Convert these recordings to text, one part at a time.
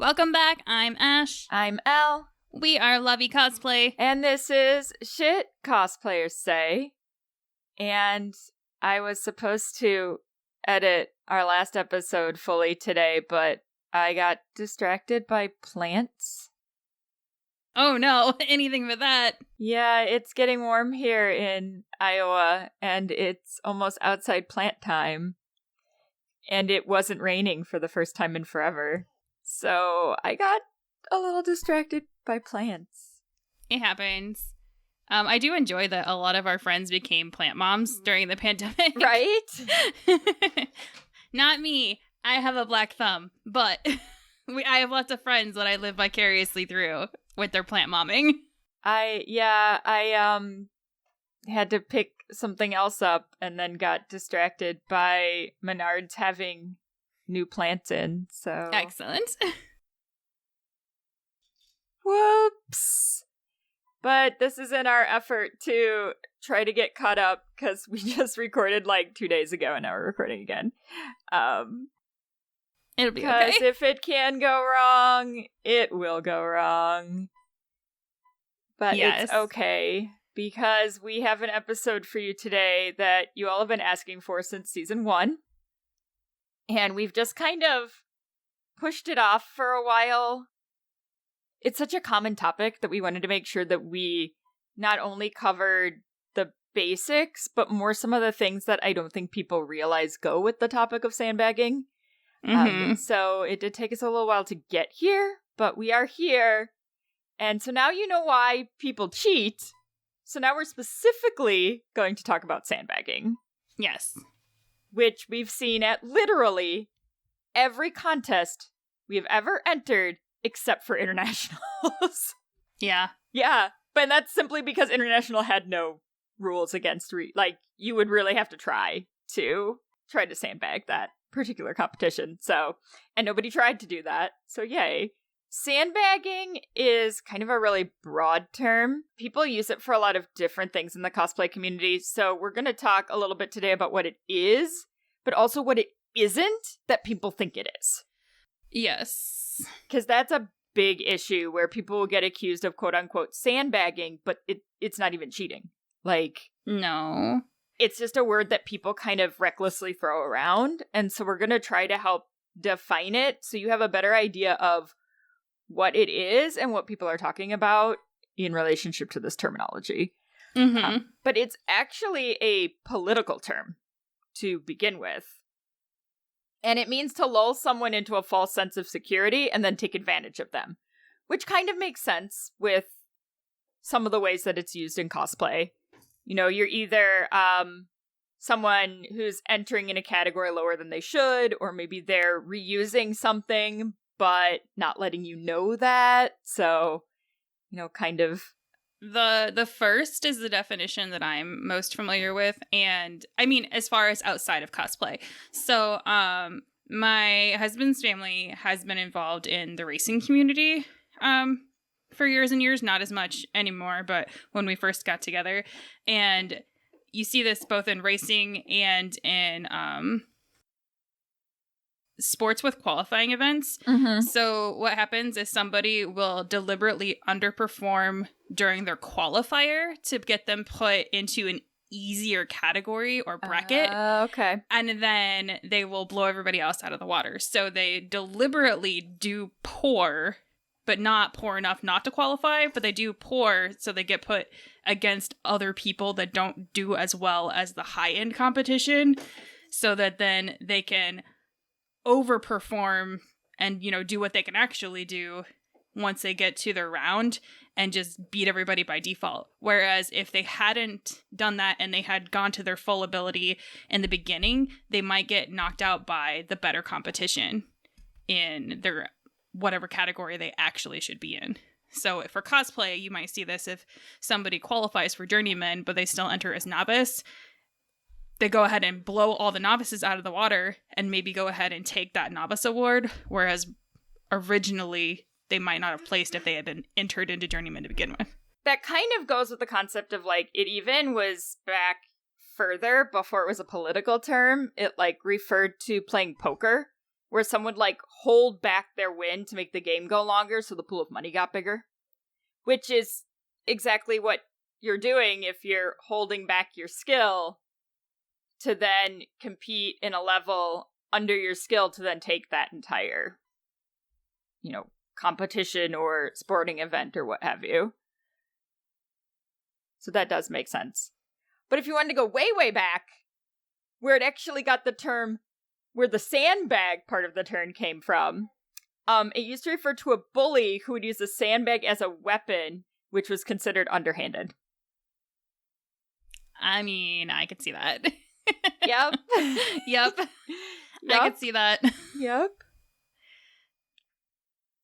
Welcome back. I'm Ash. I'm Elle. We are Lovey Cosplay. And this is Shit Cosplayers Say. And I was supposed to edit our last episode fully today, but I got distracted by plants. Oh no, anything but that. Yeah, it's getting warm here in Iowa, and it's almost outside plant time. And it wasn't raining for the first time in forever. So I got a little distracted by plants. It happens. I do enjoy that a lot of our friends became plant moms during the pandemic. Right? Not me. I have a black thumb, but I have lots of friends that I live vicariously through with their plant momming. I had to pick something else up and then got distracted by Menards having new plants in, so... Excellent. Whoops! But this is in our effort to try to get caught up, because we just recorded like 2 days ago and now we're recording again. It'll be okay. Because if it can go wrong, it will go wrong. But yes. It's okay, because we have an episode for you today that you all have been asking for since season 1. And we've just kind of pushed it off for a while. It's such a common topic that we wanted to make sure that we not only covered the basics, but more some of the things that I don't think people realize go with the topic of sandbagging. So it did take us a little while to get here, but we are here. And so now you know why people cheat. So now we're specifically going to talk about sandbagging. Yes. Which we've seen at literally every contest we have ever entered except for internationals. Yeah. Yeah, but that's simply because international had no rules against you would really have to try to sandbag that particular competition. So, and nobody tried to do that. So yay. Sandbagging is kind of a really broad term. People use it for a lot of different things in the cosplay community. So we're going to talk a little bit today about what it is, but also what it isn't that people think it is. Yes. Because that's a big issue where people will get accused of quote unquote sandbagging, but it's not even cheating. No. It's just a word that people kind of recklessly throw around. And so we're going to try to help define it so you have a better idea of what it is and what people are talking about in relationship to this terminology. Mm-hmm. But it's actually a political term to begin with. And it means to lull someone into a false sense of security and then take advantage of them, which kind of makes sense with some of the ways that it's used in cosplay. You know, you're either someone who's entering in a category lower than they should, or maybe they're reusing something but not letting you know that. So, you know, kind of. The first is the definition that I'm most familiar with. And I mean, as far as outside of cosplay. So, my husband's family has been involved in the racing community for years and years. Not as much anymore, but when we first got together. And you see this both in racing and in sports with qualifying events. Mm-hmm. So what happens is somebody will deliberately underperform during their qualifier to get them put into an easier category or bracket. Okay. And then they will blow everybody else out of the water. So they deliberately do poor, but not poor enough not to qualify, but they do poor so they get put against other people that don't do as well as the high-end competition, so that then they can overperform and, you know, do what they can actually do once they get to their round and just beat everybody by default. Whereas if they hadn't done that and they had gone to their full ability in the beginning, they might get knocked out by the better competition in their whatever category they actually should be in. So for cosplay, you might see this if somebody qualifies for journeyman, but they still enter as novice. They go ahead and blow all the novices out of the water and maybe go ahead and take that novice award, whereas originally they might not have placed if they had been entered into journeyman to begin with. That kind of goes with the concept of, like, it even was back further before it was a political term. It, like, referred to playing poker, where someone would like hold back their win to make the game go longer so the pool of money got bigger, which is exactly what you're doing if you're holding back your skill to then compete in a level under your skill to then take that entire, competition or sporting event or what have you. So that does make sense. But if you wanted to go way, way back, where it actually got the term, where the sandbag part of the term came from, it used to refer to a bully who would use a sandbag as a weapon, which was considered underhanded. I mean, I could see that. Yep. Yep. I could see that. Yep.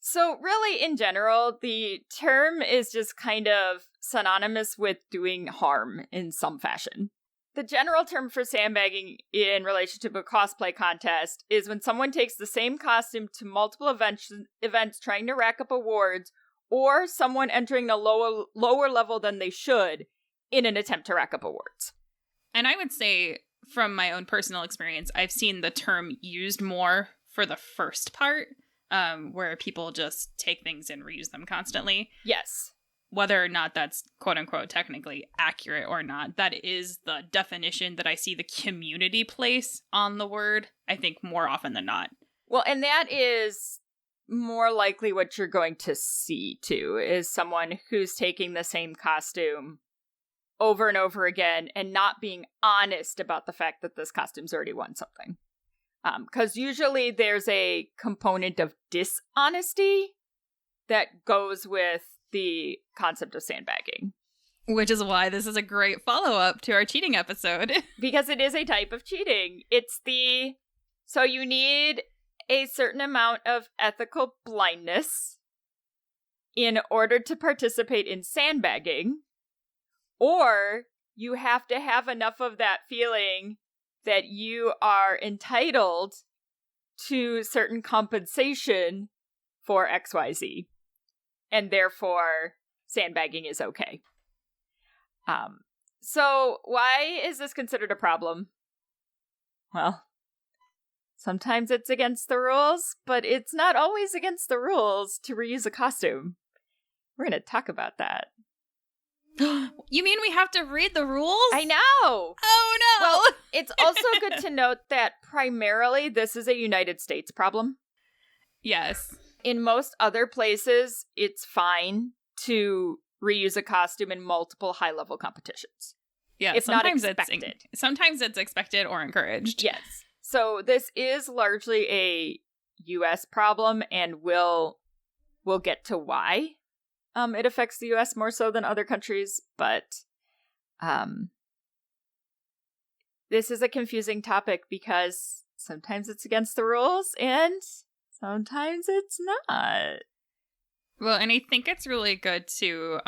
So really, in general, the term is just kind of synonymous with doing harm in some fashion. The general term for sandbagging in relation to a cosplay contest is when someone takes the same costume to multiple events trying to rack up awards, or someone entering a lower level than they should in an attempt to rack up awards. And I would say, from my own personal experience, I've seen the term used more for the first part, where people just take things and reuse them constantly. Yes. Whether or not that's quote-unquote technically accurate or not, that is the definition that I see the community place on the word, I think, more often than not. Well, and that is more likely what you're going to see, too, is someone who's taking the same costume over and over again and not being honest about the fact that this costume's already won something. Because usually there's a component of dishonesty that goes with the concept of sandbagging. Which is why this is a great follow-up to our cheating episode. Because it is a type of cheating. So you need a certain amount of ethical blindness in order to participate in sandbagging, or you have to have enough of that feeling that you are entitled to certain compensation for XYZ. And therefore, sandbagging is okay. So why is this considered a problem? Well, sometimes it's against the rules, but it's not always against the rules to reuse a costume. We're going to talk about that. You mean we have to read the rules? I know! Oh no! Well, it's also good to note that primarily this is a United States problem. Yes. In most other places, it's fine to reuse a costume in multiple high-level competitions. Yeah, if sometimes not expected. Sometimes it's expected or encouraged. Yes. So this is largely a U.S. problem, and we'll get to why it affects the U.S. more so than other countries, but this is a confusing topic because sometimes it's against the rules and sometimes it's not. Well, and I think it's really good to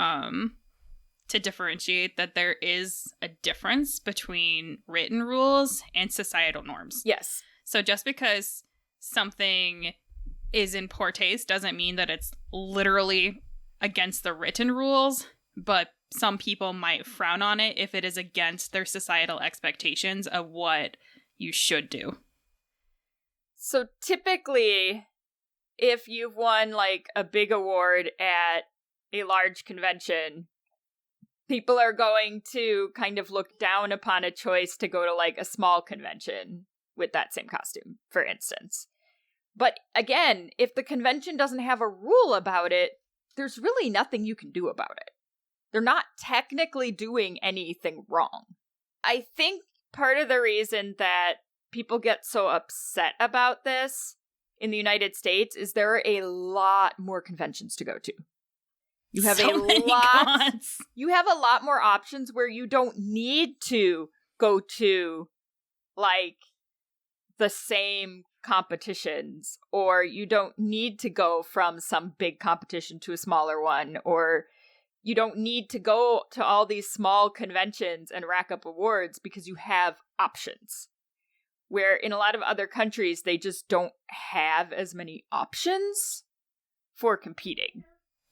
differentiate that there is a difference between written rules and societal norms. Yes. So just because something is in poor taste doesn't mean that it's literally against the written rules, but some people might frown on it if it is against their societal expectations of what you should do. So typically, if you've won like a big award at a large convention, people are going to kind of look down upon a choice to go to like a small convention with that same costume, for instance. But again, if the convention doesn't have a rule about it, there's really nothing you can do about it. They're not technically doing anything wrong. I think part of the reason that people get so upset about this in the United States is there are a lot more conventions to go to. You have You have a lot more options where you don't need to go to like the same competitions, or you don't need to go from some big competition to a smaller one, or you don't need to go to all these small conventions and rack up awards because you have options. Where in a lot of other countries, they just don't have as many options for competing.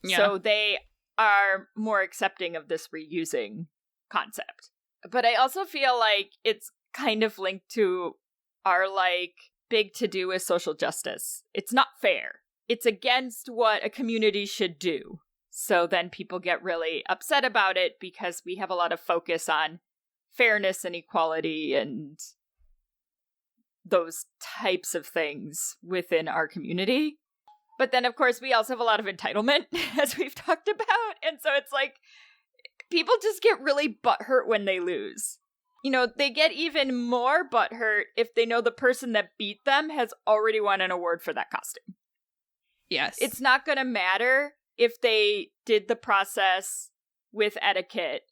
Yeah. So they are more accepting of this reusing concept. But I also feel like it's kind of linked to our like big to do with social justice. It's not fair. It's against what a community should do. So then people get really upset about it because we have a lot of focus on fairness and equality and those types of things within our community. But then, of course, we also have a lot of entitlement, as we've talked about. And so it's like, people just get really butthurt when they lose. You know, they get even more butthurt if they know the person that beat them has already won an award for that costume. Yes. It's not going to matter if they did the process with etiquette.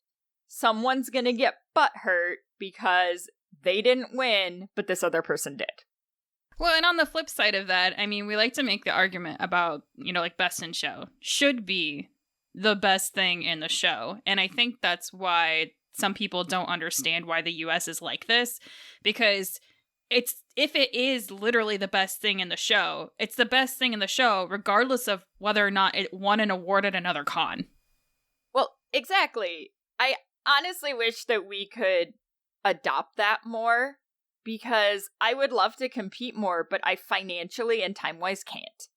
Someone's going to get butthurt because they didn't win, but this other person did. Well, and on the flip side of that, I mean, we like to make the argument about, you know, like best in show should be the best thing in the show. And I think that's why some people don't understand why the US is like this, because if it is literally the best thing in the show, it's the best thing in the show, regardless of whether or not it won an award at another con. Well, exactly. I honestly wish that we could adopt that more, because I would love to compete more, but I financially and time-wise can't.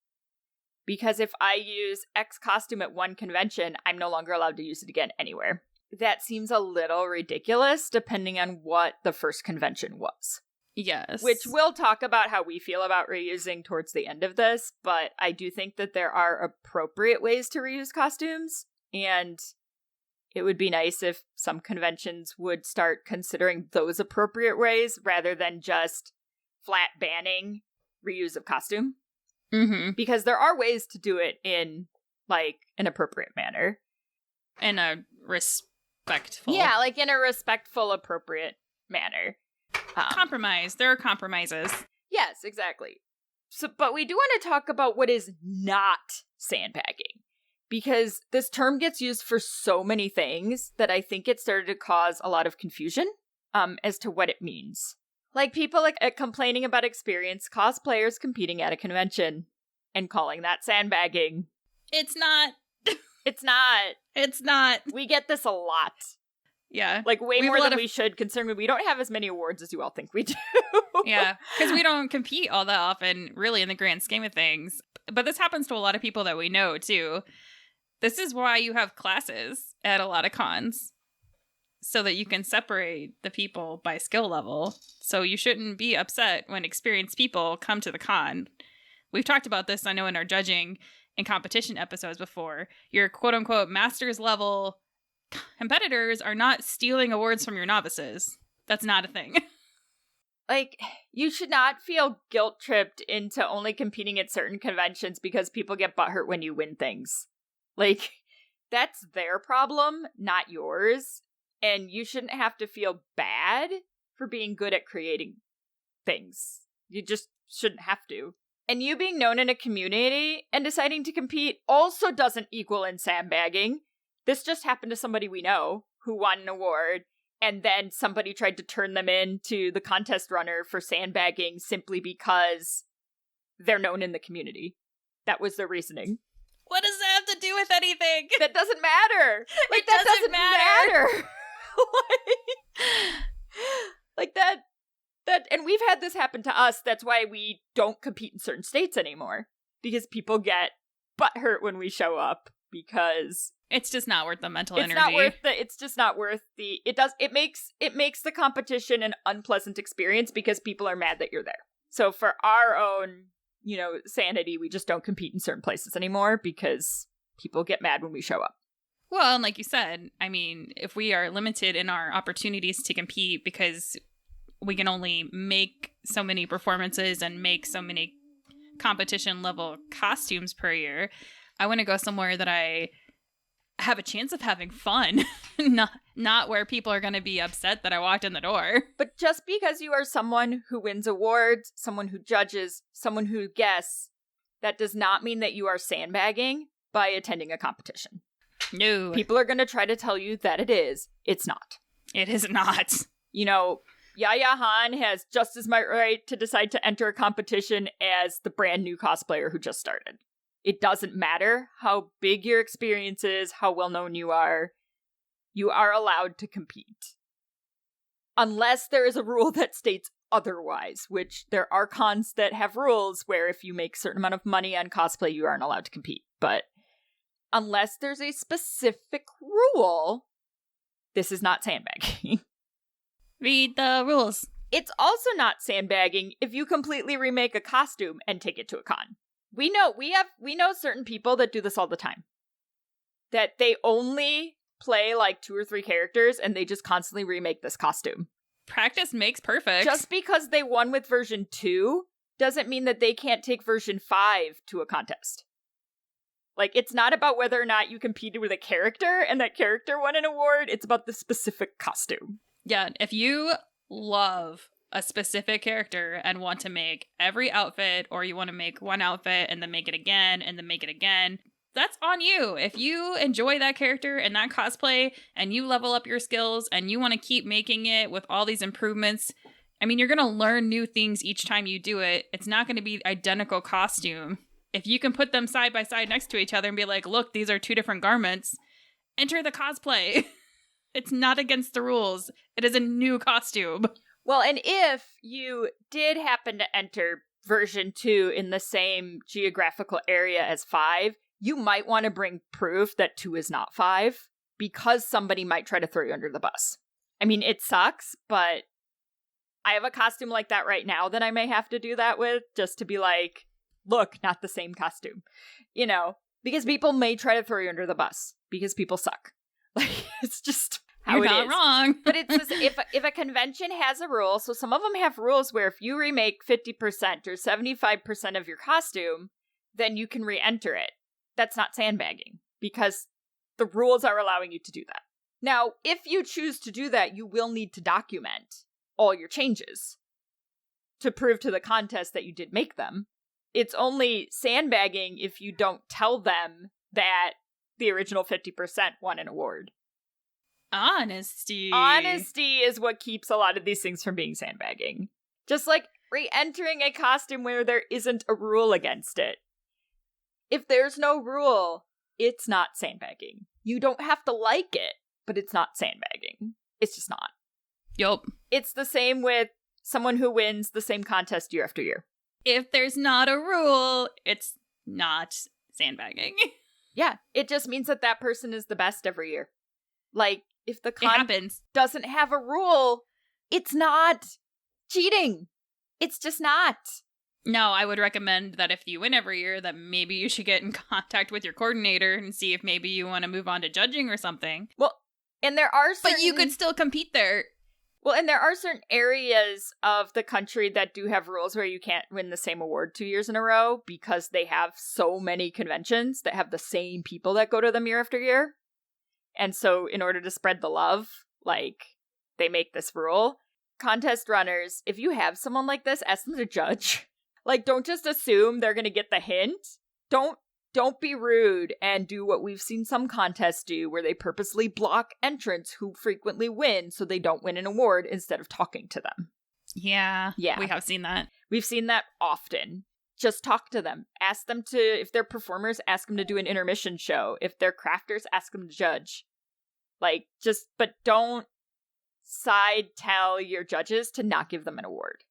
Because if I use X costume at one convention, I'm no longer allowed to use it again anywhere. That seems a little ridiculous, depending on what the first convention was. Yes. Which we'll talk about how we feel about reusing towards the end of this, but I do think that there are appropriate ways to reuse costumes, and it would be nice if some conventions would start considering those appropriate ways rather than just flat banning reuse of costume. Mm-hmm. Because there are ways to do it in, like, an appropriate manner. In a respectful. Yeah, like in a respectful, appropriate manner. Compromise. There are compromises. Yes, exactly. So, but we do want to talk about what is not sandbagging. Because this term gets used for so many things that I think it started to cause a lot of confusion as to what it means. Like people like complaining about experienced cosplayers competing at a convention and calling that sandbagging. It's not. It's not. It's not. We get this a lot. Yeah. Like way more than we should, considering we don't have as many awards as you all think we do. Yeah, because we don't compete all that often, really, in the grand scheme of things. But this happens to a lot of people that we know, too. This is why you have classes at a lot of cons, so that you can separate the people by skill level. So you shouldn't be upset when experienced people come to the con. We've talked about this, I know, in our judging and competition episodes before. Your quote-unquote master's level competitors are not stealing awards from your novices. That's not a thing. Like, you should not feel guilt-tripped into only competing at certain conventions because people get butthurt when you win things. Like, that's their problem, not yours. And you shouldn't have to feel bad for being good at creating things. You just shouldn't have to. And you being known in a community and deciding to compete also doesn't equal in sandbagging. This just happened to somebody we know who won an award, and then somebody tried to turn them into the contest runner for sandbagging simply because they're known in the community. That was their reasoning. What does that have to do with anything? That doesn't matter. Like, that doesn't matter. like that, and we've had this happen to us. That's why we don't compete in certain states anymore. Because people get butthurt when we show up because it's just not worth the mental energy. It's just not worth the, it makes the competition an unpleasant experience because people are mad that you're there. So for our own, sanity, we just don't compete in certain places anymore because people get mad when we show up. Well, and like you said, I mean, if we are limited in our opportunities to compete because we can only make so many performances and make so many competition level costumes per year, I want to go somewhere that I have a chance of having fun, not where people are going to be upset that I walked in the door. But just because you are someone who wins awards, someone who judges, someone who guests, that does not mean that you are sandbagging by attending a competition. No. People are going to try to tell you that it is. It's not. It is not. Yaya Han has just as much right to decide to enter a competition as the brand new cosplayer who just started. It doesn't matter how big your experience is, how well known you are allowed to compete. Unless there is a rule that states otherwise, which there are cons that have rules where if you make a certain amount of money on cosplay, you aren't allowed to compete. But unless there's a specific rule, this is not sandbagging. Read the rules. It's also not sandbagging if you completely remake a costume and take it to a con. We know certain people that do this all the time. That they only play like 2 or 3 characters and they just constantly remake this costume. Practice makes perfect. Just because they won with version 2 doesn't mean that they can't take version 5 to a contest. Like, it's not about whether or not you competed with a character and that character won an award. It's about the specific costume. Yeah, if you love a specific character and want to make every outfit, or you want to make one outfit and then make it again and then make it again, that's on you. If you enjoy that character and that cosplay and you level up your skills and you want to keep making it with all these improvements, I mean, you're going to learn new things each time you do it. It's not going to be identical costume. If you can put them side by side next to each other and be like, look, these are 2 different garments, enter the cosplay. It's not against the rules. It is a new costume. Well, and if you did happen to enter version 2 in the same geographical area as 5, you might want to bring proof that 2 is not 5, because somebody might try to throw you under the bus. I mean, it sucks, but I have a costume like that right now that I may have to do that with, just to be like, look, not the same costume. You know, because people may try to throw you under the bus, because people suck. Like, it's just how You're it not is. wrong. But it's just, if a convention has a rule, so some of them have rules where if you remake 50% or 75% of your costume, then you can re-enter it. That's not sandbagging, because the rules are allowing you to do that. Now, if you choose to do that, you will need to document all your changes to prove to the contest that you did make them. It's only sandbagging if you don't tell them that the original 50% won an award. Honesty. Honesty is what keeps a lot of these things from being sandbagging. Just like re-entering a costume where there isn't a rule against it. If there's no rule, it's not sandbagging. You don't have to like it, but it's not sandbagging. It's just not. Yup. It's the same with someone who wins the same contest year after year. If there's not a rule, it's not sandbagging. Yeah, it just means that that person is the best every year. Like, if the It con happens. doesn't have a rule, it's not cheating. It's just not. No, I would recommend that if you win every year, that maybe you should get in contact with your coordinator and see if maybe you want to move on to judging or something. Well, and there are certain... But you could still compete there. Well, and there are certain areas of the country that do have rules where you can't win the same award 2 years in a row because they have so many conventions that have the same people that go to them year after year. And so in order to spread the love, like, they make this rule. Contest runners, if you have someone like this, ask them to judge. Like, don't just assume they're going to get the hint. Don't be rude and do what we've seen some contests do, where they purposely block entrants who frequently win so they don't win an award instead of talking to them. Yeah. Yeah. We have seen that. We've seen that often. Just talk to them. Ask them to, if they're performers, ask them to do an intermission show. If they're crafters, ask them to judge. Like, but don't side tell your judges to not give them an award.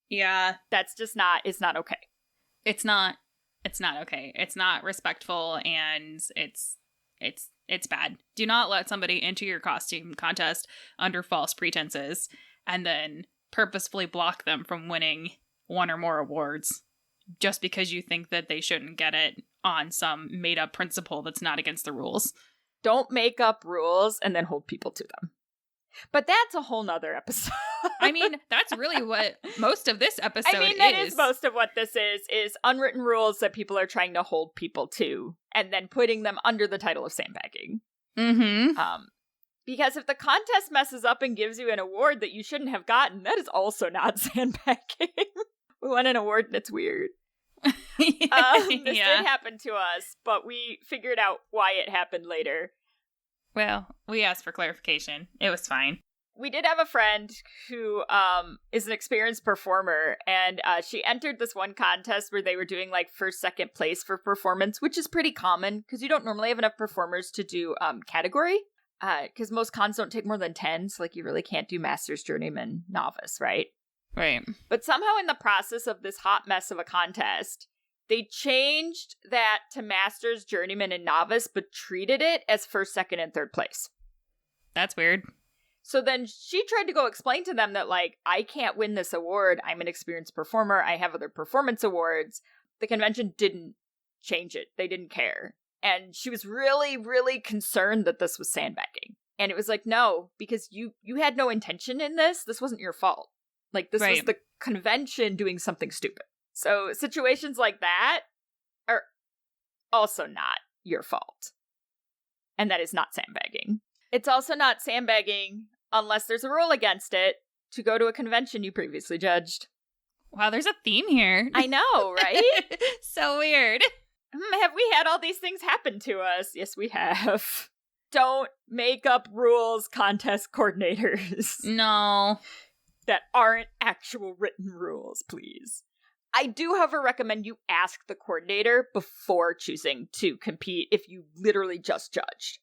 Yeah. That's just not, it's not okay. It's not okay. It's not respectful, and it's bad. Do not let somebody enter your costume contest under false pretenses and then purposefully block them from winning one or more awards just because you think that they shouldn't get it on some made-up principle that's not against the rules. Don't make up rules and then hold people to them. But that's a whole nother episode. I mean, that's really what most of this episode is. I mean, that is most of what this is unwritten rules that people are trying to hold people to, and then putting them under the title of sandbagging. Mm-hmm. Because if the contest messes up and gives you an award that you shouldn't have gotten, that is also not sandbagging. We won an award and it's weird. This did happen to us, but we figured out why it happened later. Well, we asked for clarification. It was fine. We did have a friend who is an experienced performer, and she entered this one contest where they were doing like first, second place for performance, which is pretty common because you don't normally have enough performers to do category. Because most cons don't take more than 10, so like you really can't do master's, journeyman, novice, right? Right. But somehow in the process of this hot mess of a contest, they changed that to Masters, Journeyman, and Novice, but treated it as first, second, and third place. That's weird. So then she tried to go explain to them that, like, I can't win this award. I'm an experienced performer. I have other performance awards. The convention didn't change it. They didn't care. And she was really, really concerned that this was sandbagging. And it was like, no, because you had no intention in this. This wasn't your fault. Like, this was the convention doing something stupid. So situations like that are also not your fault. And that is not sandbagging. It's also not sandbagging unless there's a rule against it to go to a convention you previously judged. Wow, there's a theme here. I know, right? So weird. Have we had all these things happen to us? Yes, we have. Don't make up rules, contest coordinators. No. That aren't actual written rules, please. I do, however, recommend you ask the coordinator before choosing to compete if you literally just judged.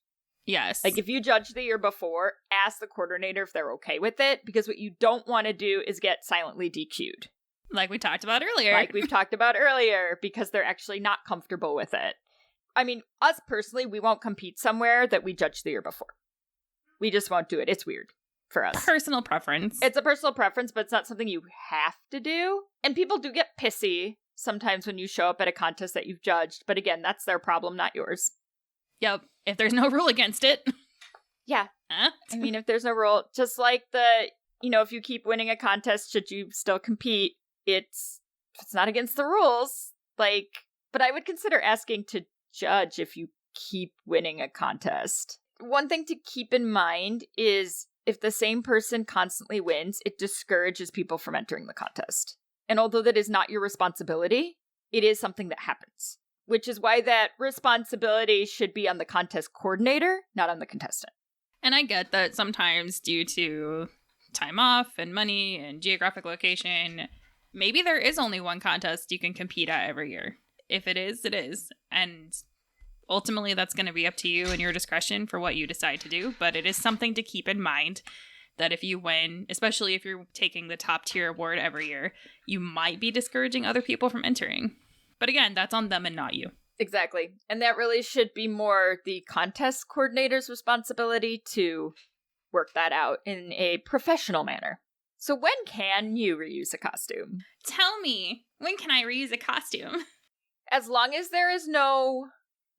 Yes. Like, if you judged the year before, ask the coordinator if they're okay with it, because what you don't want to do is get silently DQ'd. Like we talked about earlier. Like we've talked about earlier, because they're actually not comfortable with it. I mean, us personally, we won't compete somewhere that we judged the year before. We just won't do it. It's weird for us. Personal preference. It's a personal preference, but it's not something you have to do. And people do get pissy sometimes when you show up at a contest that you've judged. But again, that's their problem, not yours. Yep. If there's no rule against it. Yeah. Huh? I mean, if there's no rule, just like if you keep winning a contest, should you still compete? It's not against the rules. Like, but I would consider asking to judge if you keep winning a contest. One thing to keep in mind is if the same person constantly wins, it discourages people from entering the contest. And although that is not your responsibility, it is something that happens. Which is why that responsibility should be on the contest coordinator, not on the contestant. And I get that sometimes due to time off and money and geographic location, maybe there is only one contest you can compete at every year. If it is, it is. And ultimately, that's going to be up to you and your discretion for what you decide to do. But it is something to keep in mind that if you win, especially if you're taking the top tier award every year, you might be discouraging other people from entering. But again, that's on them and not you. Exactly. And that really should be more the contest coordinator's responsibility to work that out in a professional manner. So when can you reuse a costume? Tell me, when can I reuse a costume? As long as there is no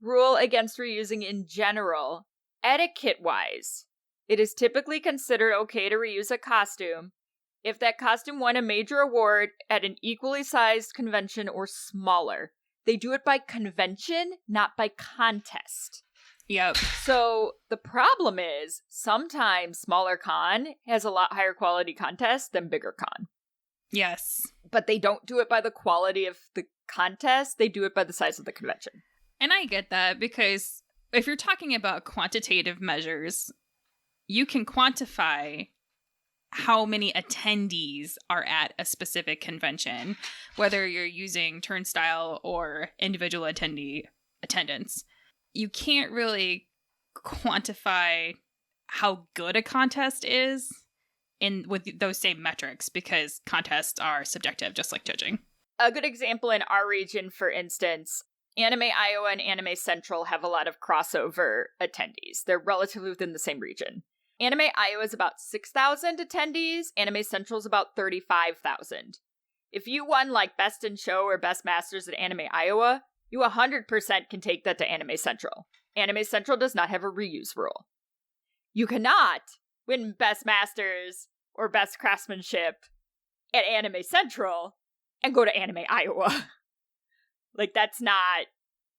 rule against reusing in general, etiquette-wise, it is typically considered okay to reuse a costume if that costume won a major award at an equally sized convention or smaller. They do it by convention, not by contest. Yep. So the problem is sometimes smaller con has a lot higher quality contest than bigger con. Yes. But they don't do it by the quality of the contest. They do it by the size of the convention. And I get that because if you're talking about quantitative measures, you can quantify how many attendees are at a specific convention, whether you're using turnstile or individual attendee attendance. You can't really quantify how good a contest is with those same metrics because contests are subjective, just like judging. A good example in our region, for instance, Anime Iowa and Anime Central have a lot of crossover attendees. They're relatively within the same region. Anime Iowa is about 6,000 attendees. Anime Central is about 35,000. If you won like Best in Show or Best Masters at Anime Iowa, you 100% can take that to Anime Central. Anime Central does not have a reuse rule. You cannot win Best Masters or Best Craftsmanship at Anime Central and go to Anime Iowa. Like, that's not,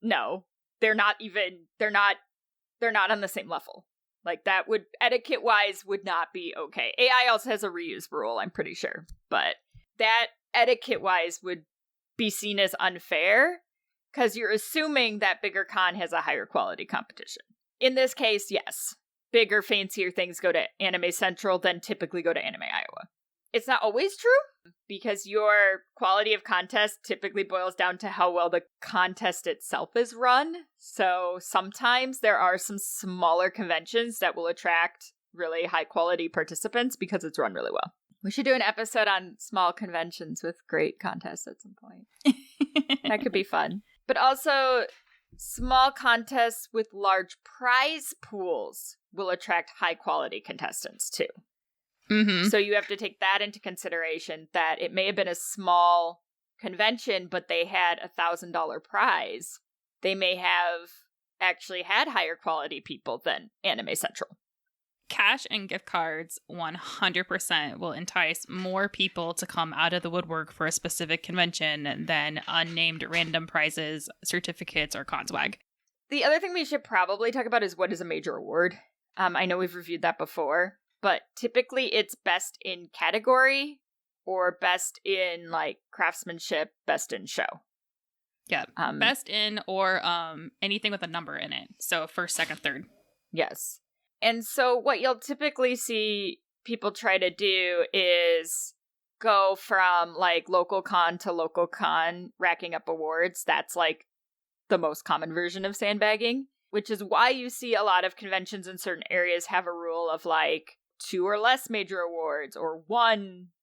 no. They're not on the same level. Like, that would, etiquette-wise, would not be okay. AI also has a reuse rule, I'm pretty sure. But that, etiquette-wise, would be seen as unfair, because you're assuming that bigger con has a higher quality competition. In this case, yes. Bigger, fancier things go to Anime Central than typically go to Anime Iowa. It's not always true, because your quality of contest typically boils down to how well the contest itself is run. So sometimes there are some smaller conventions that will attract really high quality participants because it's run really well. We should do an episode on small conventions with great contests at some point. That could be fun. But also, small contests with large prize pools will attract high-quality contestants, too. Mm-hmm. So you have to take that into consideration, that it may have been a small convention, but they had $1,000 prize. They may have actually had higher quality people than Anime Central. Cash and gift cards 100% will entice more people to come out of the woodwork for a specific convention than unnamed random prizes, certificates, or con swag. The other thing we should probably talk about is what is a major award. I know we've reviewed that before, but typically it's best in category or best in like craftsmanship, best in show. Yeah, best in or anything with a number in it. So first, second, third. Yes. And so what you'll typically see people try to do is go from like local con to local con, racking up awards. That's like the most common version of sandbagging, which is why you see a lot of conventions in certain areas have a rule of like 2 or less major awards, or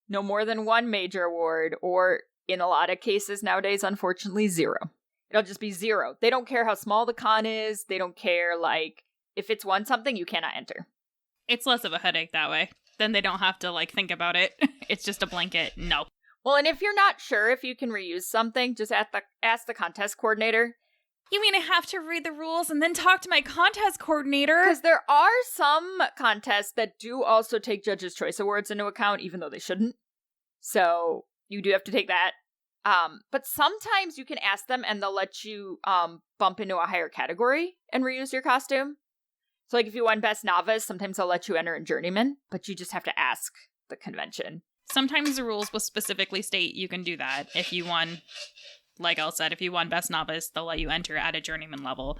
no more than 1 major award, or in a lot of cases nowadays, unfortunately, 0. It'll just be 0. They don't care how small the con is. They don't care, like, if it's won something, you cannot enter. It's less of a headache that way. Then they don't have to, like, think about it. It's just a blanket no. Well, and if you're not sure if you can reuse something, just ask the contest coordinator. You mean I have to read the rules and then talk to my contest coordinator? Because there are some contests that do also take Judges' Choice Awards into account, even though they shouldn't. So you do have to take that. But sometimes you can ask them and they'll let you bump into a higher category and reuse your costume. So like if you won Best Novice, sometimes they'll let you enter in Journeyman, but you just have to ask the convention. Sometimes the rules will specifically state you can do that. If you won, like Elle said, if you won Best Novice, they'll let you enter at a Journeyman level.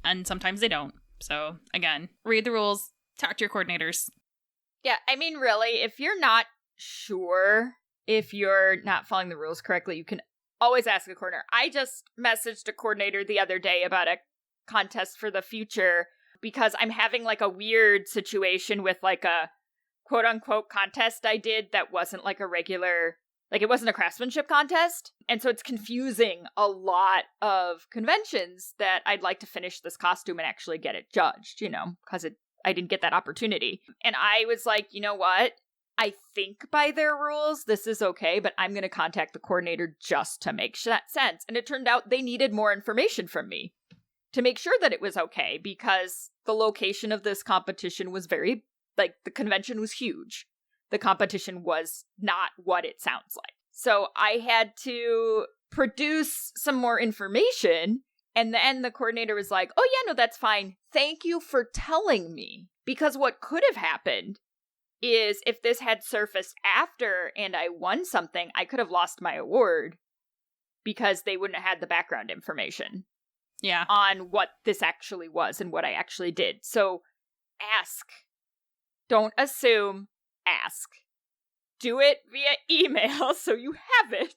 And sometimes they don't. So again, read the rules, talk to your coordinators. Yeah, I mean, really, if you're not sure if you're not following the rules correctly, you can always ask a coordinator. I just messaged a coordinator the other day about a contest for the future because I'm having like a weird situation with like a quote unquote contest I did that wasn't like a regular, like it wasn't a craftsmanship contest. And so it's confusing a lot of conventions that I'd like to finish this costume and actually get it judged, you know, because I didn't get that opportunity. And I was like, you know what? I think by their rules, this is okay, but I'm going to contact the coordinator just to make sense. And it turned out they needed more information from me to make sure that it was okay, because the location of this competition was very, like, the convention was huge. The competition was not what it sounds like. So I had to produce some more information, and then the coordinator was like, oh yeah, no, that's fine. Thank you for telling me. Because what could have happened is if this had surfaced after and I won something, I could have lost my award because they wouldn't have had the background information. Yeah. On what this actually was and what I actually did. So ask. Don't assume. Ask. Do it via email so you have it,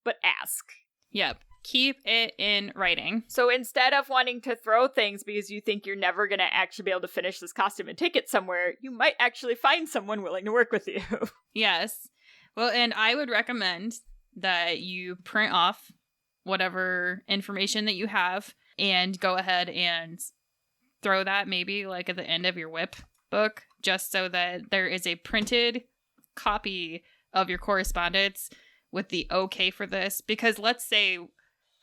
but ask. Yep. Keep it in writing. So instead of wanting to throw things because you think you're never going to actually be able to finish this costume and take it somewhere, you might actually find someone willing to work with you. Yes. Well, and I would recommend that you print off whatever information that you have and go ahead and throw that maybe like at the end of your whip book, just so that there is a printed copy of your correspondence with the okay for this. Because let's say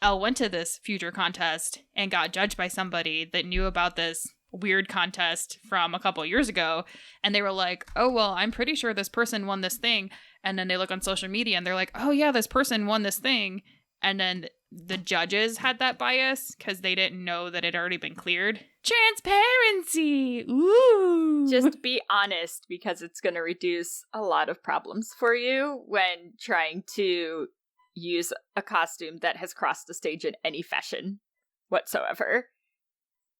Elle went to this future contest and got judged by somebody that knew about this weird contest from a couple years ago, and they were like, oh, well, I'm pretty sure this person won this thing. And then they look on social media and they're like, oh yeah, this person won this thing. And then the judges had that bias because they didn't know that it had already been cleared. Transparency! Ooh! Just be honest, because it's going to reduce a lot of problems for you when trying to use a costume that has crossed the stage in any fashion whatsoever.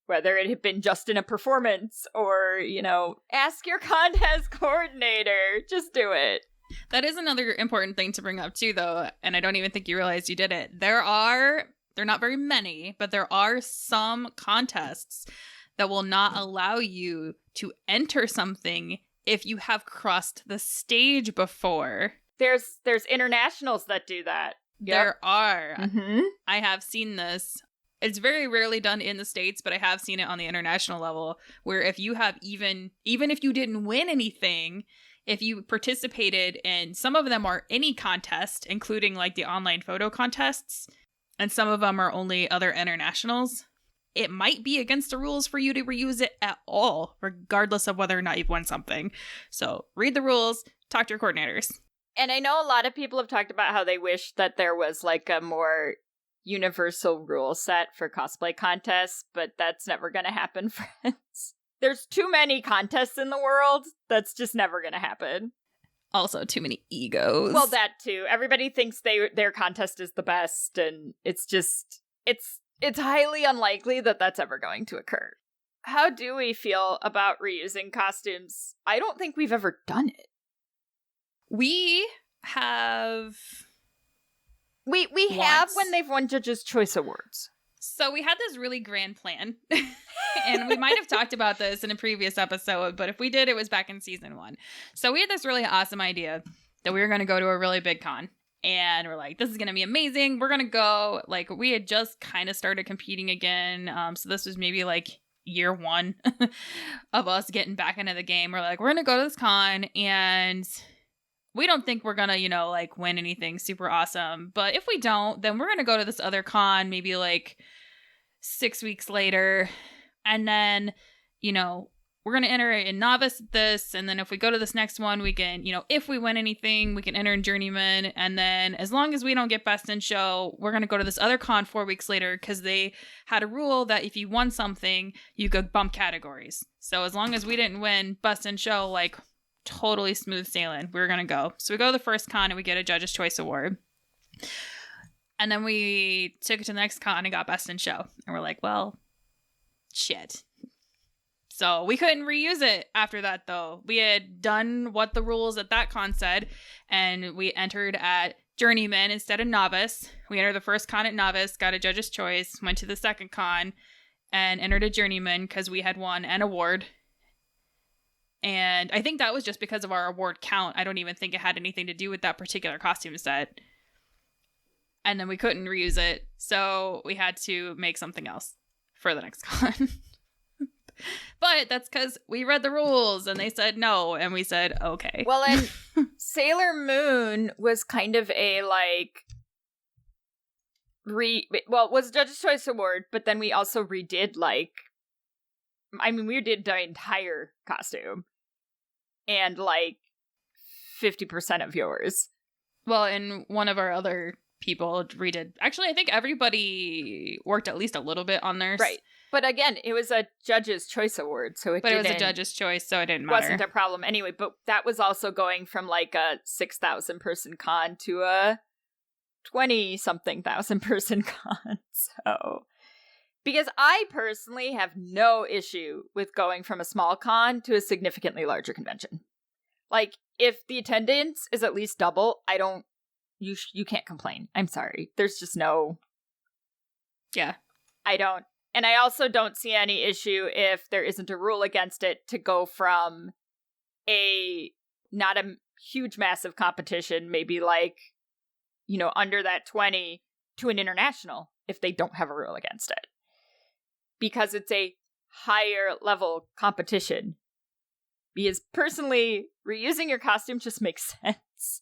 Whether it had been just in a performance or, you know, ask your contest coordinator. Just do it. That is another important thing to bring up too, though, and I don't even think you realized you did it. They're not very many, but there are some contests that will not allow you to enter something if you have crossed the stage before. There's internationals that do that. Yep. There are. Mm-hmm. I have seen this. It's very rarely done in the States, but I have seen it on the international level, where if you have even if you didn't win anything, if you participated in, some of them are any contest, including like the online photo contests, and some of them are only other internationals, it might be against the rules for you to reuse it at all, regardless of whether or not you've won something. So read the rules, talk to your coordinators. And I know a lot of people have talked about how they wish that there was like a more universal rule set for cosplay contests, but that's never going to happen, friends. There's too many contests in the world. That's just never going to happen. Also, too many egos. Well, that too. Everybody thinks their contest is the best, and it's highly unlikely that that's ever going to occur. How do we feel about reusing costumes? I don't think we've ever done it. We have... We have when they've won Judges' Choice Awards. So we had this really grand plan, and we might have talked about this in a previous episode, but if we did, it was back in season 1. So we had this really awesome idea that we were going to go to a really big con, and we're like, this is going to be amazing. We're going to go. Like, we had just kind of started competing again, so this was maybe like year 1 of us getting back into the game. We're like, we're going to go to this con, and we don't think we're gonna, like win anything super awesome. But if we don't, then we're gonna go to this other con maybe like 6 weeks later. And then, we're gonna enter in novice this. And then if we go to this next one, we can, if we win anything, we can enter in journeyman. And then as long as we don't get best in show, we're gonna go to this other con 4 weeks later, because they had a rule that if you won something, you could bump categories. So as long as we didn't win best in show, like, totally smooth sailing, we were gonna go. So we go to the first con and we get a Judge's Choice Award, and then we took it to the next con and got best in show, and we're like, well, shit. So we couldn't reuse it after that, though. We had done what the rules at that con said, and we entered at journeyman instead of novice. We entered the first con at novice, got a Judge's Choice, went to the second con and entered a journeyman because we had won an award. And I think that was just because of our award count. I don't even think it had anything to do with that particular costume set. And then we couldn't reuse it, so we had to make something else for the next con. But that's because we read the rules, and they said no, and we said okay. Well, and Sailor Moon was kind of a, like, it was Judge's Choice Award, but then we also redid, like, we did the entire costume. And, like, 50% of yours. Well, and one of our other people redid. Actually, I think everybody worked at least a little bit on theirs. Right. But again, it was a Judge's Choice Award, so it was a Judge's Choice, so it didn't matter. Wasn't a problem anyway, but that was also going from, like, a 6,000 person con to a 20-something thousand person con, so... Because I personally have no issue with going from a small con to a significantly larger convention. Like, if the attendance is at least double, you can't complain. I'm sorry. There's just no... Yeah. I don't. And I also don't see any issue if there isn't a rule against it to go from not a huge massive competition, maybe like, under that 20, to an international if they don't have a rule against it. Because it's a higher level competition. Because personally, reusing your costume just makes sense.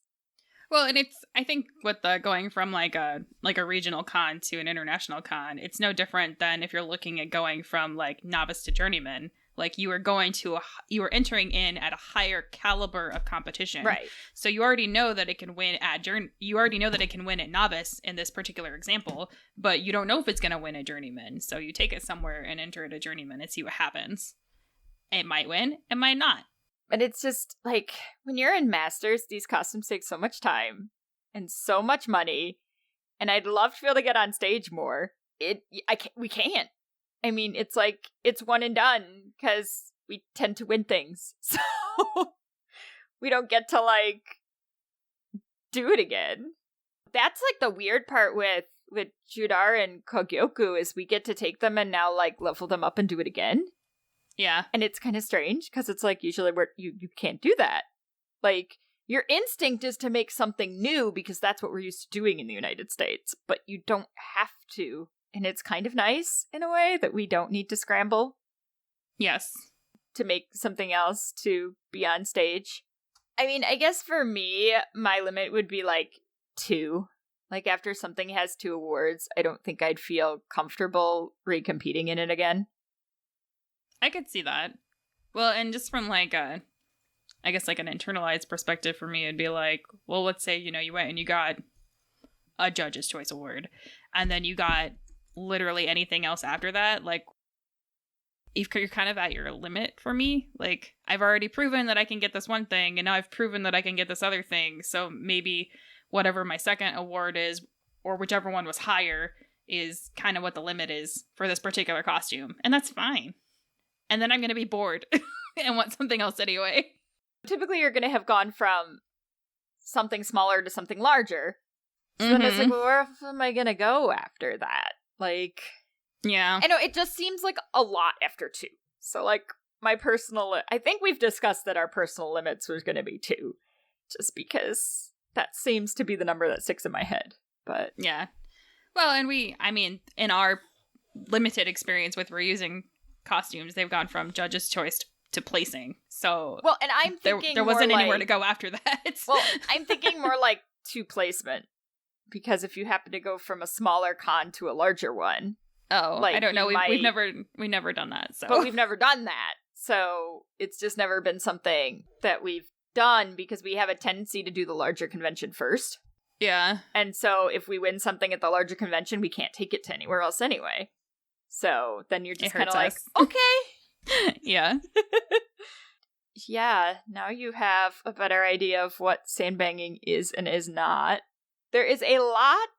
Well, and I think with the going from like a regional con to an international con, it's no different than if you're looking at going from like novice to journeyman. Like you were entering in at a higher caliber of competition. Right. So you already know that it can win you already know that it can win at novice in this particular example, but you don't know if it's going to win at journeyman. So you take it somewhere and enter it at journeyman and see what happens. It might win, it might not. But it's just like when you're in Masters, these costumes take so much time and so much money, and I'd love to be able to get on stage more. We can't. I mean, it's like, it's one and done, because we tend to win things. So, we don't get to, like, do it again. That's, like, the weird part with Judar and Kogyoku, is we get to take them and now, like, level them up and do it again. Yeah. And it's kind of strange because it's like usually you can't do that. Like, your instinct is to make something new because that's what we're used to doing in the United States, but you don't have to. And it's kind of nice in a way that we don't need to scramble. Yes. To make something else to be on stage. I mean, I guess for me, my limit would be like 2. Like, after something has 2 awards, I don't think I'd feel comfortable recompeting in it again. I could see that. Well, and just from like a, I guess like an internalized perspective for me, it'd be like, well, let's say, you know, you went and you got a Judge's Choice Award, and then you got literally anything else after that. Like, you're kind of at your limit for me. Like, I've already proven that I can get this one thing, and now I've proven that I can get this other thing. So maybe whatever my second award is, or whichever one was higher, is kind of what the limit is for this particular costume. And that's fine. And then I'm going to be bored and want something else anyway. Typically, you're going to have gone from something smaller to something larger. So then it's like, well, where am I going to go after that? Like, yeah. I know, it just seems like a lot after 2. So, like, my personal, I think we've discussed that our personal limits was going to be 2. Just because that seems to be the number that sticks in my head. But yeah. Well, and I mean, in our limited experience with reusing costumes, they've gone from Judge's Choice to placing. So, well, and I'm thinking there wasn't more anywhere like, to go after that. Well, I'm thinking more like to placement, because if you happen to go from a smaller con to a larger one, I don't know. We've never done that. So, but we've never done that. So it's just never been something that we've done because we have a tendency to do the larger convention first. Yeah. And so if we win something at the larger convention, we can't take it to anywhere else anyway. So then you're just kind of like, okay. Yeah. Yeah, now you have a better idea of what sandbagging is and is not. There is a lot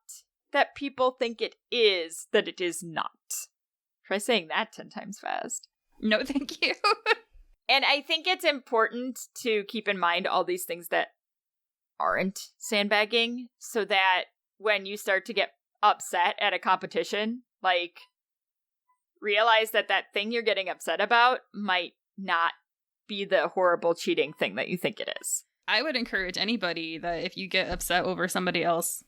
that people think it is that it is not. Try saying that 10 times fast. No, thank you. And I think it's important to keep in mind all these things that aren't sandbagging, so that when you start to get upset at a competition, like, realize that thing you're getting upset about might not be the horrible cheating thing that you think it is. I would encourage anybody that if you get upset over somebody else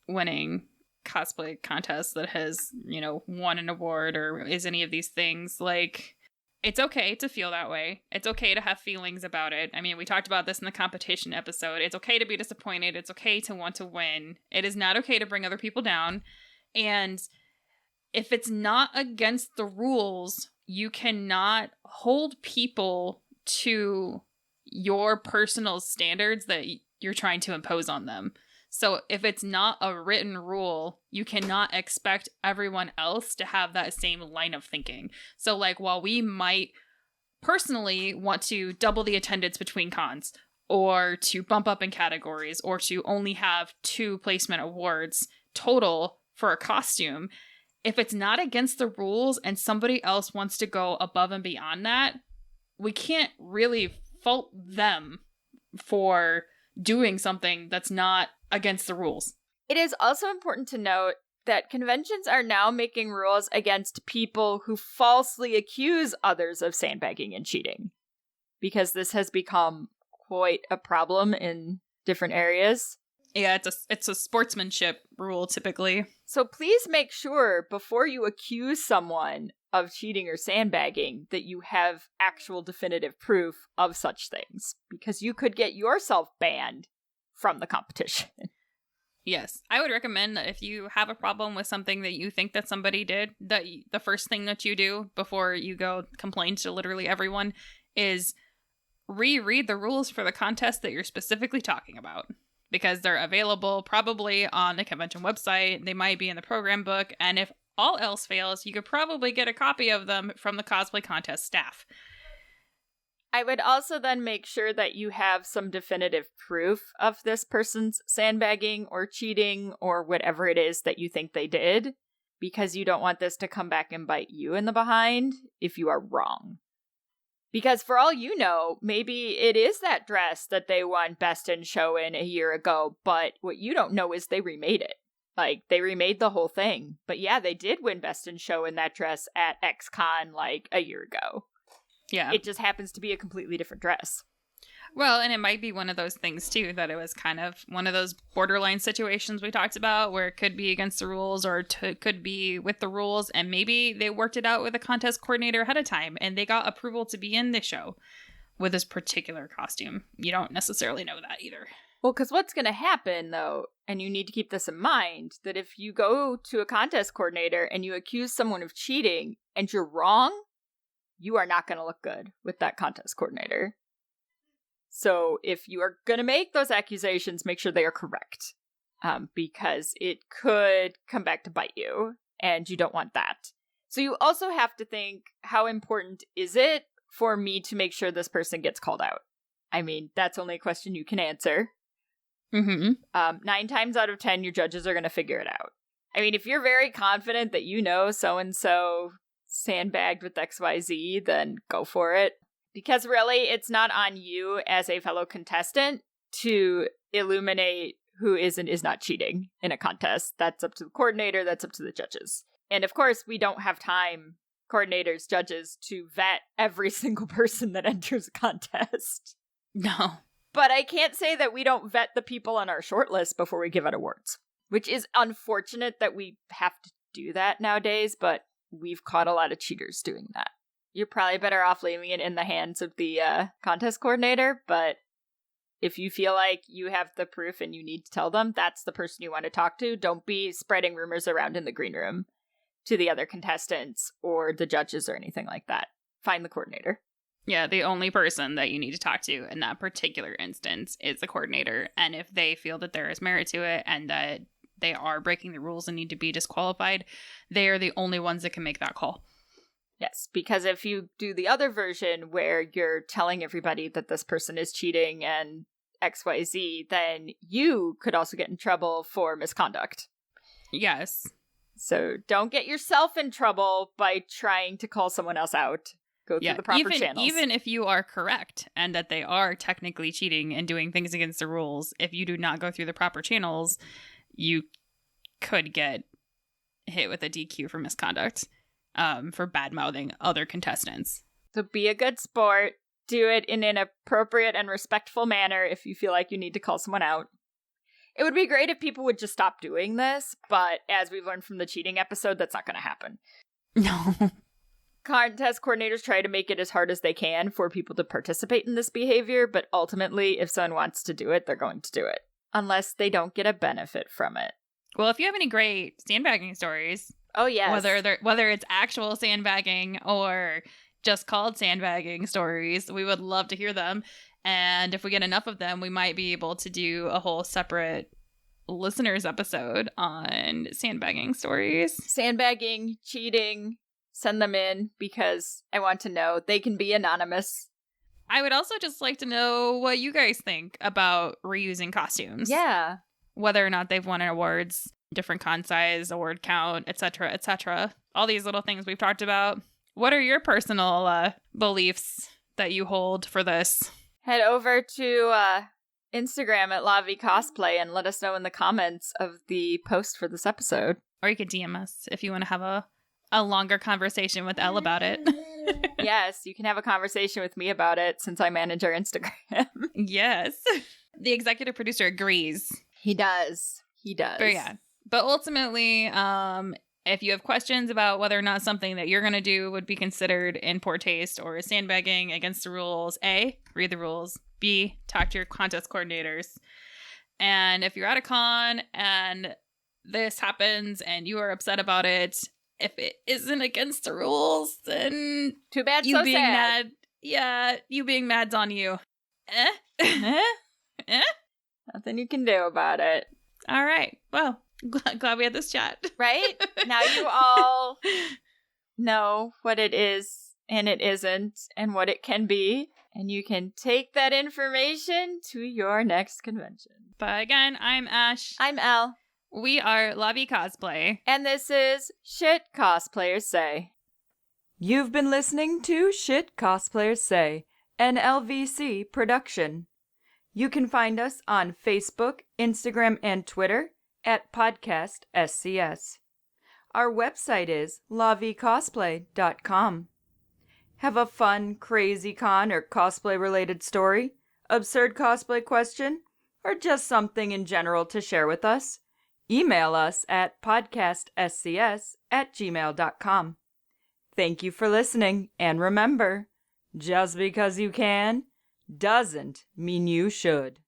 winning cosplay contest that has, you know, won an award or is any of these things, like, it's okay to feel that way. It's okay to have feelings about it. I mean, we talked about this in the competition episode. It's okay to be disappointed. It's okay to want to win. It is not okay to bring other people down. And if it's not against the rules, you cannot hold people to your personal standards that you're trying to impose on them. So if it's not a written rule, you cannot expect everyone else to have that same line of thinking. So, like, while we might personally want to double the attendance between cons, or to bump up in categories, or to only have 2 placement awards total for a costume, if it's not against the rules and somebody else wants to go above and beyond that, we can't really fault them for doing something that's not against the rules. It is also important to note that conventions are now making rules against people who falsely accuse others of sandbagging and cheating, because this has become quite a problem in different areas. Yeah, it's a sportsmanship rule typically. So please make sure before you accuse someone of cheating or sandbagging that you have actual definitive proof of such things, because you could get yourself banned from the competition. Yes, I would recommend that if you have a problem with something that you think that somebody did, that the first thing that you do before you go complain to literally everyone is reread the rules for the contest that you're specifically talking about, because they're available probably on the convention website. They might be in the program book, and if all else fails, you could probably get a copy of them from the cosplay contest staff. I would also then make sure that you have some definitive proof of this person's sandbagging or cheating or whatever it is that you think they did, because you don't want this to come back and bite you in the behind if you are wrong. Because for all you know, maybe it is that dress that they won Best in Show in a year ago, but what you don't know is they remade it. Like, they remade the whole thing. But yeah, they did win Best in Show in that dress at XCon like a year ago. Yeah. It just happens to be a completely different dress. Well, and it might be one of those things, too, that it was kind of one of those borderline situations we talked about where it could be against the rules or could be with the rules. And maybe they worked it out with a contest coordinator ahead of time and they got approval to be in the show with this particular costume. You don't necessarily know that either. Well, because what's going to happen, though, and you need to keep this in mind, that if you go to a contest coordinator and you accuse someone of cheating and you're wrong, you are not going to look good with that contest coordinator. So if you are going to make those accusations, make sure they are correct, because it could come back to bite you, and you don't want that. So you also have to think, how important is it for me to make sure this person gets called out? I mean, that's only a question you can answer. 9 times out of 10, your judges are going to figure it out. I mean, if you're very confident that you know so-and-so sandbagged with XYZ, then go for it. Because really, it's not on you as a fellow contestant to illuminate who is and is not cheating in a contest. That's up to the coordinator, that's up to the judges. And of course, we don't have time, coordinators, judges, to vet every single person that enters a contest. No. But I can't say that we don't vet the people on our shortlist before we give out awards, which is unfortunate that we have to do that nowadays, but we've caught a lot of cheaters doing that. You're probably better off leaving it in the hands of the contest coordinator, but if you feel like you have the proof and you need to tell them, that's the person you want to talk to. Don't be spreading rumors around in the green room to the other contestants or the judges or anything like that. Find the coordinator. Yeah, the only person that you need to talk to in that particular instance is the coordinator. And if they feel that there is merit to it and that they are breaking the rules and need to be disqualified, they are the only ones that can make that call. Yes, because if you do the other version where you're telling everybody that this person is cheating and XYZ, then you could also get in trouble for misconduct. Yes. So don't get yourself in trouble by trying to call someone else out. Go through the proper channels. Even if you are correct and that they are technically cheating and doing things against the rules, if you do not go through the proper channels, you could get hit with a DQ for misconduct. For bad-mouthing other contestants. So be a good sport. Do it in an appropriate and respectful manner if you feel like you need to call someone out. It would be great if people would just stop doing this, but as we've learned from the cheating episode, that's not going to happen. No. Contest coordinators try to make it as hard as they can for people to participate in this behavior, but ultimately, if someone wants to do it, they're going to do it. Unless they don't get a benefit from it. Well, if you have any great sandbagging stories... Oh, yes. Whether it's actual sandbagging or just called sandbagging stories, we would love to hear them. And if we get enough of them, we might be able to do a whole separate listeners episode on sandbagging stories. Sandbagging, cheating, send them in because I want to know. They can be anonymous. I would also just like to know what you guys think about reusing costumes. Yeah. Whether or not they've won awards. Different con size, award count, etc., etc. All these little things we've talked about. What are your personal beliefs that you hold for this? Head over to Instagram at Lavi Cosplay and let us know in the comments of the post for this episode. Or you could DM us if you want to have a longer conversation with Elle about it. Yes, you can have a conversation with me about it since I manage our Instagram. Yes. The executive producer agrees. He does. He does. But yeah. But ultimately, if you have questions about whether or not something that you're going to do would be considered in poor taste or sandbagging against the rules, A, read the rules. B, talk to your contest coordinators. And if you're at a con and this happens and you are upset about it, if it isn't against the rules, then too bad, you so being sad. mad. Yeah, you being mad's on you. Nothing you can do about it. All right. Well, glad we had this chat. Right? Now you all know what it is and it isn't and what it can be. And you can take that information to your next convention. But again, I'm Ash. I'm Elle. We are Lavi Cosplay. And this is Shit Cosplayers Say. You've been listening to Shit Cosplayers Say, an LVC production. You can find us on Facebook, Instagram, and Twitter at Podcast SCS. Our website is lavicosplay.com. Have a fun, crazy con or cosplay related story, absurd cosplay question, or just something in general to share with us? Email us at podcastscs@gmail.com. Thank you for listening, and remember, just because you can doesn't mean you should.